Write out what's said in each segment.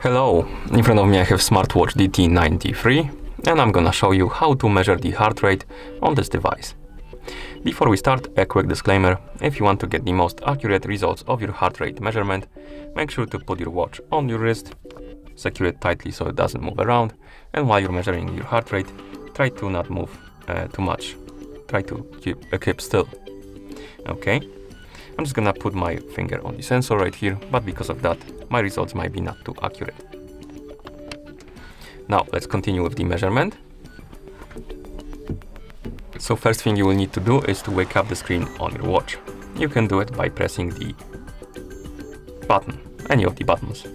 Hello, in front of me I have smartwatch DT93 and I'm gonna show you how to measure the heart rate on this device. Before we start, a quick disclaimer: if you want to get the most accurate results of your heart rate measurement, make sure to put your watch on your wrist, secure it tightly so it doesn't move around, and while you're measuring your heart rate, try to not move too much. Try to keep still. Okay? I'm just gonna put my finger on the sensor right here, but because of that, my results might be not too accurate. Now, let's continue with the measurement. So first thing you will need to do is to wake up the screen on your watch. You can do it by pressing the button, any of the buttons.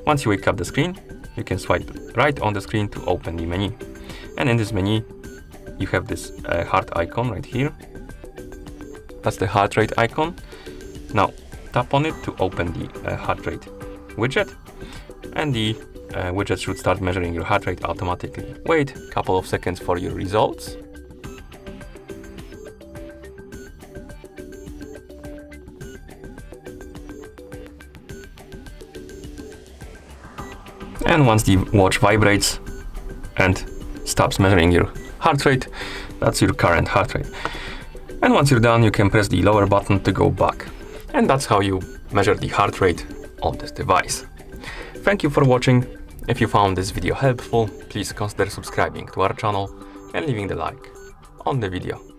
Once you wake up the screen, you can swipe right on the screen to open the menu. And in this menu, you have this heart icon right here. That's the heart rate icon. Now tap on it to open the heart rate widget, and the widget should start measuring your heart rate automatically. Wait a couple of seconds for your results. And once the watch vibrates and stops measuring your heart rate, that's your current heart rate. And once you're done, you can press the lower button to go back. And that's how you measure the heart rate on this device. Thank you for watching. If you found this video helpful, please consider subscribing to our channel and leaving the like on the video.